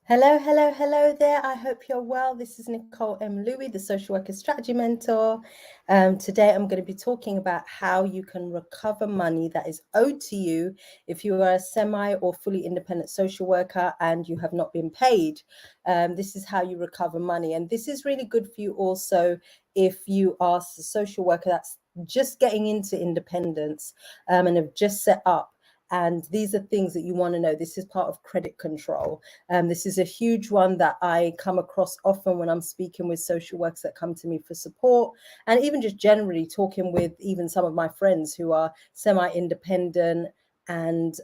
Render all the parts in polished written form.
Hello, hello, hello there. I hope you're well. This is Nicole M. Louie, the Social Worker Strategy Mentor. Today, I'm going to be talking about how you can recover money that is owed to you if you are a semi or fully independent social worker and you have not been paid. This is how you recover money. And this is really good for you also if you are a social worker that's just getting into independence and have just set up. And these are things that you want to know. This is part of credit control. This is a huge one that I come across often when I'm speaking with social workers that come to me for support, and even just generally talking with even some of my friends who are semi-independent and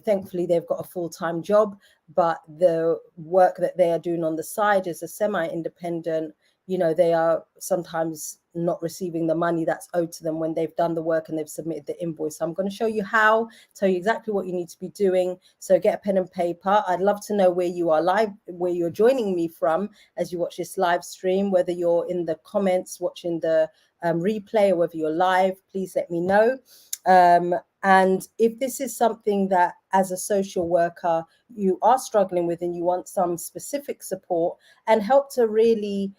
thankfully they've got a full-time job, but the work that they are doing on the side as a semi-independent, they are sometimes not receiving the money that's owed to them when they've done the work and they've submitted the invoice. So I'm going to show you how, tell you exactly what you need to be doing. So get a pen and paper. I'd love to know where you are live, where you're joining me from as you watch this live stream, whether you're in the comments watching the replay or whether you're live, please let me know. And if this is something that as a social worker you are struggling with and you want some specific support and help to really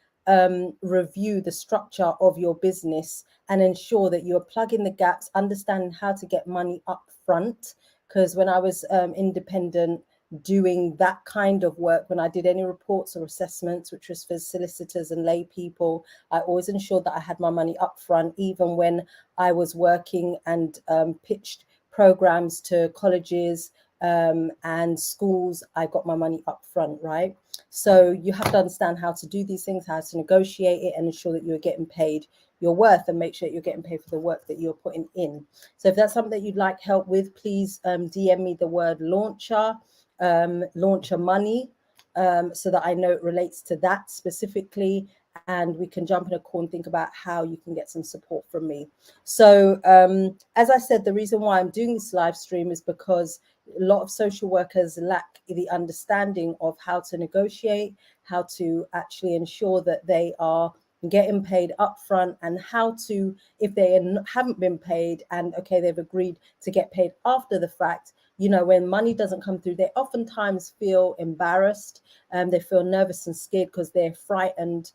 review the structure of your business and ensure that you're plugging the gaps, understanding how to get money up front. Because when I was independent doing that kind of work, when I did any reports or assessments, which was for solicitors and lay people, I always ensured that I had my money up front, even when I was working and pitched programs to colleges and schools. I got my money up front, right? So you have to understand how to do these things, how to negotiate it, and ensure that you're getting paid your worth, and make sure that you're getting paid for the work that you're putting in. So if that's something that you'd like help with, please DM me the word launcher money, so that I know it relates to that specifically, and we can jump in a call and think about how you can get some support from me. So as I said, the reason why I'm doing this live stream is because a lot of social workers lack the understanding of how to negotiate, how to actually ensure that they are getting paid upfront, and how to, if they haven't been paid and okay, they've agreed to get paid after the fact, when money doesn't come through, they oftentimes feel embarrassed and they feel nervous and scared because they're frightened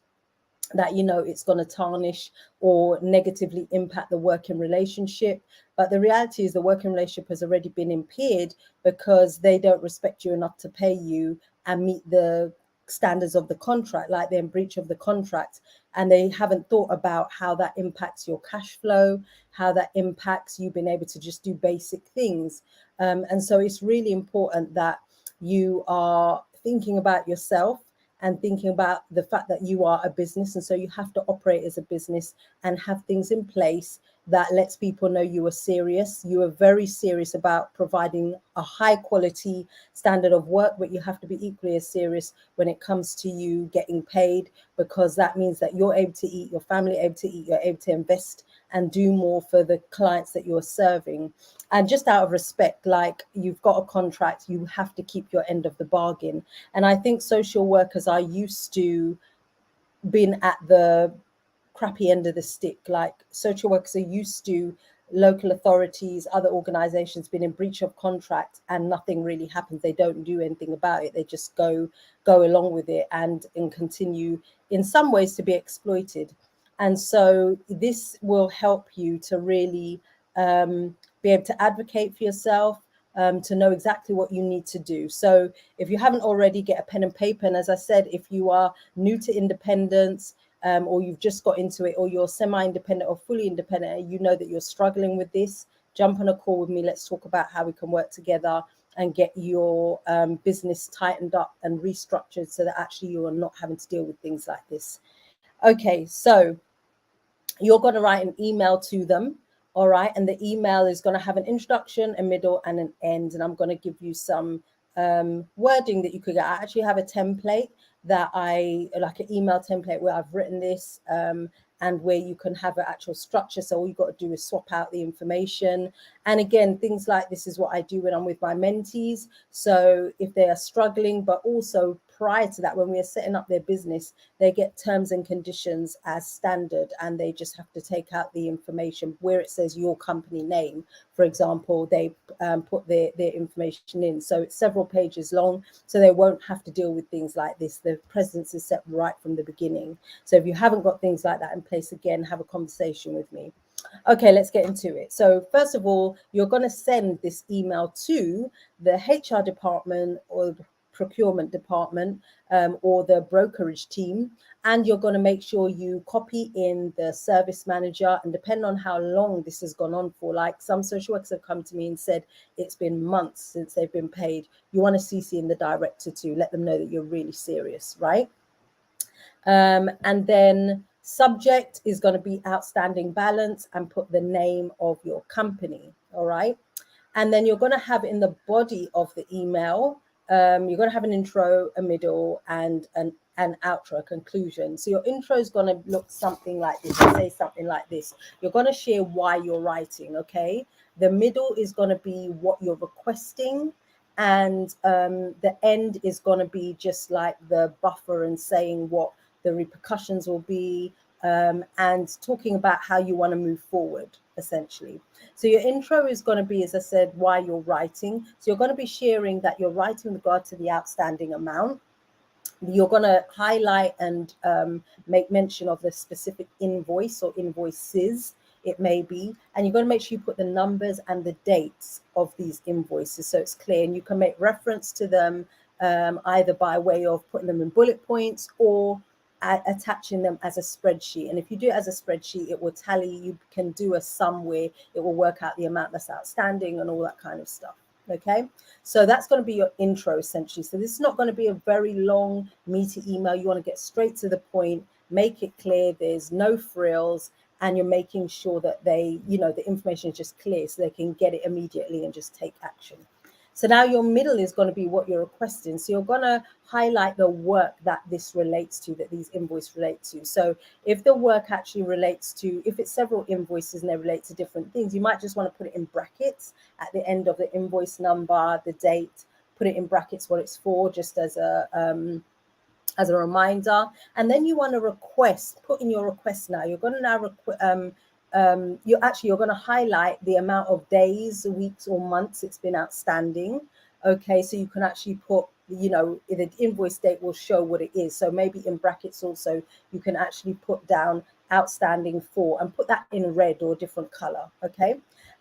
that it's going to tarnish or negatively impact the working relationship. But the reality is the working relationship has already been impaired because they don't respect you enough to pay you and meet the standards of the contract, like they're in breach of the contract, and they haven't thought about how that impacts your cash flow, how that impacts you being able to just do basic things. And so it's really important that you are thinking about yourself and thinking about the fact that you are a business, and so you have to operate as a business and have things in place that lets people know you are serious. You are very serious about providing a high quality standard of work, but you have to be equally as serious when it comes to you getting paid, because that means that you're able to eat, your family able to eat, you're able to invest and do more for the clients that you're serving. And just out of respect, like, you've got a contract, you have to keep your end of the bargain. And I think social workers are used to being at the crappy end of the stick. Like, social workers are used to local authorities, other organizations being in breach of contract and nothing really happens. They don't do anything about it. They just go along with it and continue in some ways to be exploited. And so this will help you to really be able to advocate for yourself, to know exactly what you need to do. So if you haven't already, get a pen and paper. And as I said, if you are new to independence, or you've just got into it, or you're semi-independent or fully independent, and you know that you're struggling with this, jump on a call with me. Let's talk about how we can work together and get your business tightened up and restructured so that actually you are not having to deal with things like this. Okay, so you're going to write an email to them. All right. And the email is going to have an introduction, a middle, and an end. And I'm going to give you some wording that you could get. I actually have a template that like an email template where I've written this, and where you can have an actual structure. So all you've got to do is swap out the information. And again, things like this is what I do when I'm with my mentees. So if they are struggling, but also prior to that, when we are setting up their business, they get terms and conditions as standard, and they just have to take out the information where it says your company name. For example, they put their information in. So it's several pages long, so they won't have to deal with things like this. The precedence is set right from the beginning. So if you haven't got things like that in place, again, have a conversation with me. Okay, let's get into it. So first of all, you're going to send this email to the HR department or the procurement department, or the brokerage team, and you're going to make sure you copy in the service manager. And depending on how long this has gone on for, like some social workers have come to me and said it's been months since they've been paid, you want to CC in the director to let them know that you're really serious, right? And then subject is going to be outstanding balance, and put the name of your company. All right. And then you're going to have in the body of the email, you're going to have an intro, a middle, and an outro, a conclusion. So your intro is going to look something like this, say something like this. You're going to share why you're writing, okay? The middle is going to be what you're requesting, and the end is going to be just like the buffer and saying what the repercussions will be, and talking about how you want to move forward, essentially. So your intro is going to be, as I said, why you're writing. So you're going to be sharing that you're writing with regard to the outstanding amount. You're going to highlight and make mention of the specific invoice or invoices it may be, and you're going to make sure you put the numbers and the dates of these invoices so it's clear, and you can make reference to them either by way of putting them in bullet points or attaching them as a spreadsheet. And if you do it as a spreadsheet, it will tally. You can do a sum where it will work out the amount that's outstanding and all that kind of stuff. Okay, so that's going to be your intro essentially. So this is not going to be a very long, meaty email. You want to get straight to the point, make it clear, there's no frills, and you're making sure that they, the information is just clear so they can get it immediately and just take action. So now your middle is going to be what you're requesting. So you're going to highlight the work that this relates to, that these invoices relate to. So if the work actually relates to, if it's several invoices and they relate to different things, you might just want to put it in brackets at the end of the invoice number, the date, put it in brackets what it's for, just as a reminder. And then you want to request, put in your request now. You're going to now you're going to highlight the amount of days, weeks, or months it's been outstanding. Okay, so you can actually put, the invoice date will show what it is. So maybe in brackets also, you can actually put down outstanding for, and put that in red or a different color. Okay.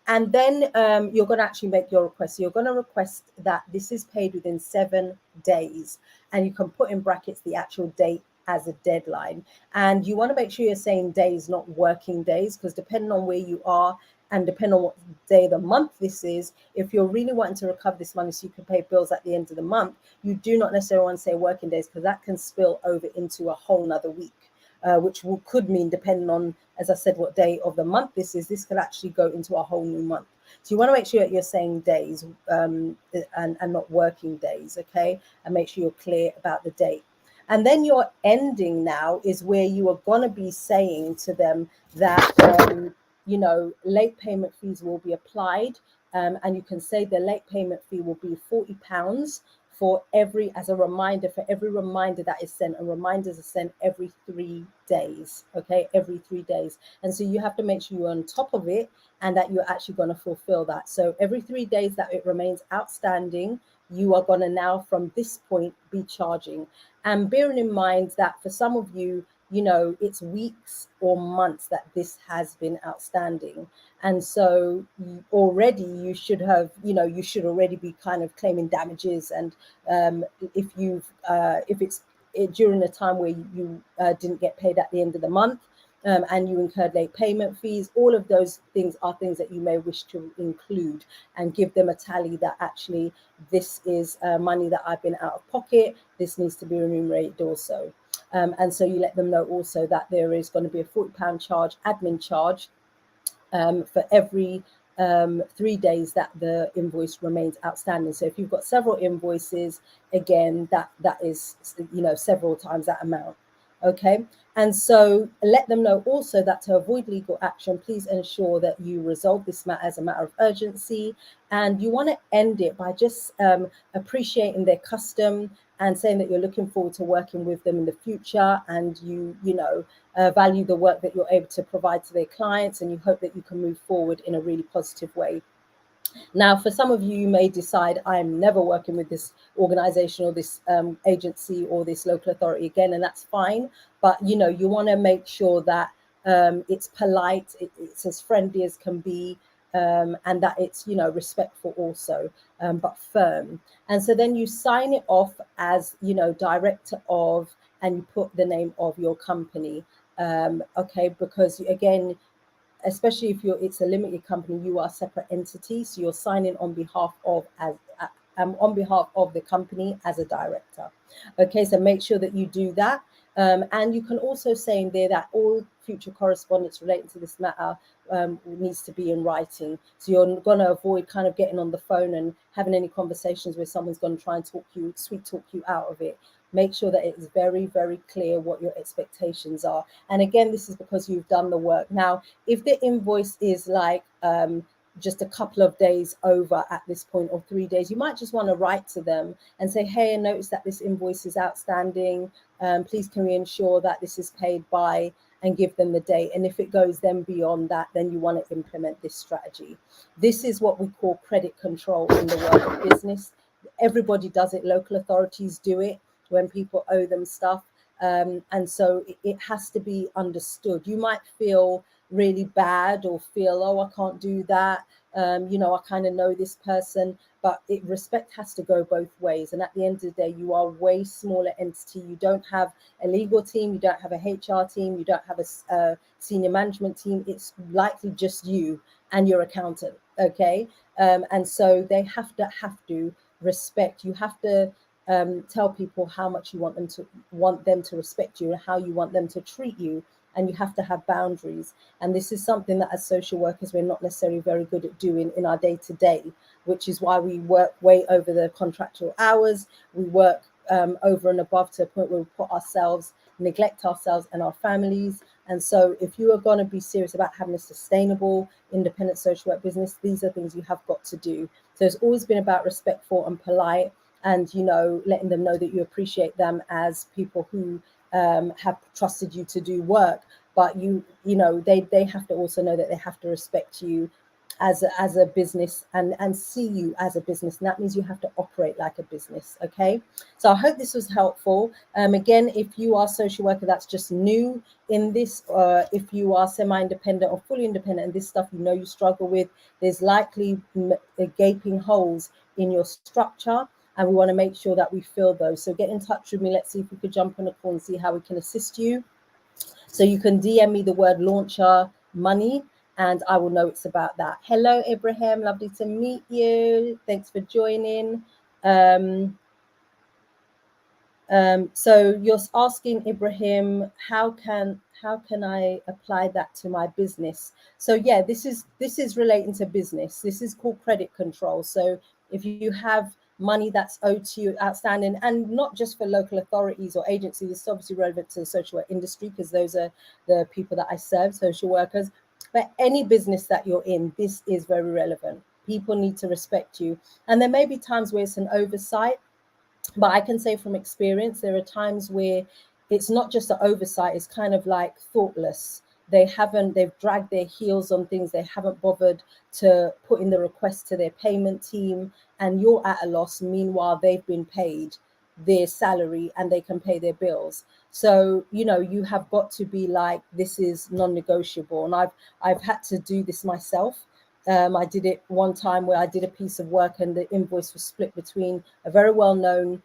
And then you're going to actually make your request. So you're going to request that this is paid within 7 days. And you can put in brackets the actual date as a deadline. And you want to make sure you're saying days, not working days, because depending on where you are and depending on what day of the month this is, if you're really wanting to recover this money so you can pay bills at the end of the month, you do not necessarily want to say working days, because that can spill over into a whole nother week. Which could mean, depending on, as I said, what day of the month this is, this could actually go into a whole new month. So you want to make sure that you're saying days and not working days, okay? And make sure you're clear about the date. And then your ending now is where you are going to be saying to them that, late payment fees will be applied. And you can say the late payment fee will be £40 for as a reminder, for every reminder that is sent. And reminders are sent every 3 days, okay, every 3 days. And so you have to make sure you're on top of it and that you're actually going to fulfill that. So every 3 days that it remains outstanding, you are going to now from this point be charging. And bearing in mind that for some of you, it's weeks or months that this has been outstanding. And so already you should have, you should already be kind of claiming damages. And if it's during a time where you didn't get paid at the end of the month, and you incurred late payment fees, all of those things are things that you may wish to include and give them a tally that actually this is money that I've been out of pocket. This needs to be remunerated also. And so you let them know also that there is going to be a £40 charge, admin charge, for every 3 days that the invoice remains outstanding. So if you've got several invoices, again, that is, several times that amount. Okay. And so let them know also that to avoid legal action, please ensure that you resolve this matter as a matter of urgency. And you want to end it by just appreciating their custom and saying that you're looking forward to working with them in the future, and value the work that you're able to provide to their clients, and you hope that you can move forward in a really positive way. Now, for some of you, you may decide, I'm never working with this organization or this agency or this local authority again, and that's fine. But, you want to make sure that it's polite, it's as friendly as can be, and that it's, respectful also, but firm. And so then you sign it off as, director of, and you put the name of your company. Okay, because again, especially if it's a limited company, you are a separate entity, so you're signing on behalf of the company as a director. Okay, so make sure that you do that. And you can also say in there that all future correspondence relating to this matter needs to be in writing. So you're going to avoid kind of getting on the phone and having any conversations where someone's going to try and sweet talk you out of it. Make sure that it is very, very clear what your expectations are. And again, this is because you've done the work. Now, if the invoice is like just a couple of days over at this point, or 3 days, you might just want to write to them and say, hey, I noticed that this invoice is outstanding. Please can we ensure that this is paid by, and give them the date. And if it goes then beyond that, then you want to implement this strategy. This is what we call credit control in the world of business. Everybody does it. Local authorities do it when people owe them stuff. And so it has to be understood. You might feel really bad or feel, oh, I can't do that. I kind of know this person, but respect has to go both ways. And at the end of the day, you are a way smaller entity. You don't have a legal team. You don't have a HR team. You don't have a senior management team. It's likely just you and your accountant. Okay. And so they have to respect. You have to tell people how much you want them to respect you and how you want them to treat you. And you have to have boundaries. And this is something that as social workers, we're not necessarily very good at doing in our day-to-day, which is why we work way over the contractual hours. We work over and above to a point where we neglect ourselves and our families. And so if you are going to be serious about having a sustainable, independent social work business, these are things you have got to do. So it's always been about respectful and polite, and, letting them know that you appreciate them as people who have trusted you to do work. But they have to also know that they have to respect you as a business and see you as a business. And that means you have to operate like a business. Okay. So I hope this was helpful. Again, if you are a social worker that's just new in this, if you are semi-independent or fully independent, and this stuff you struggle with, there's likely gaping holes in your structure. And we want to make sure that we fill those. So get in touch with me. Let's see if we could jump on a call and see how we can assist you. So you can DM me the word launcher money, and I will know it's about that. Hello, Ibrahim. Lovely to meet you. Thanks for joining. So you're asking, Ibrahim, how can I apply that to my business? So yeah, this is relating to business. This is called credit control. So if you have money that's owed to you, outstanding, and not just for local authorities or agencies, it's obviously relevant to the social work industry because those are the people that I serve, social workers. But any business that you're in, this is very relevant. People need to respect you. And there may be times where it's an oversight, but I can say from experience, there are times where it's not just an oversight, it's kind of like thoughtless. They've dragged their heels on things. They haven't bothered to put in the request to their payment team, and you're at a loss. Meanwhile, they've been paid their salary and they can pay their bills. So, you have got to be like, this is non-negotiable. And I've had to do this myself. I did it one time where I did a piece of work and the invoice was split between a very well-known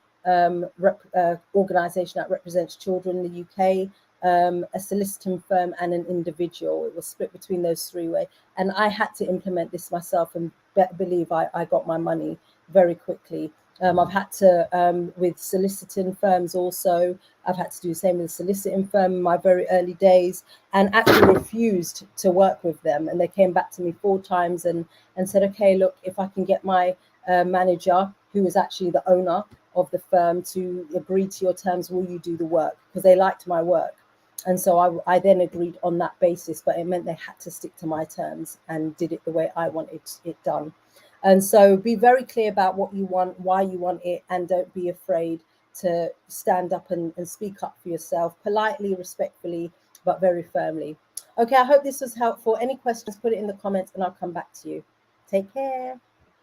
organization that represents children in the UK, a soliciting firm, and an individual. It was split between those three ways. And I had to implement this myself, and believe I got my money very quickly. I've had to, with soliciting firms also, I've had to do the same with a soliciting firm in my very early days, and actually refused to work with them. And they came back to me 4 times and said, okay, look, if I can get my manager, who was actually the owner of the firm, to agree to your terms, will you do the work? Because they liked my work. And so I then agreed on that basis, but it meant they had to stick to my terms and did it the way I wanted it done. And so be very clear about what you want, why you want it, and don't be afraid to stand up and speak up for yourself politely, respectfully, but very firmly. Okay, I hope this was helpful. Any questions, put it in the comments and I'll come back to you. Take care.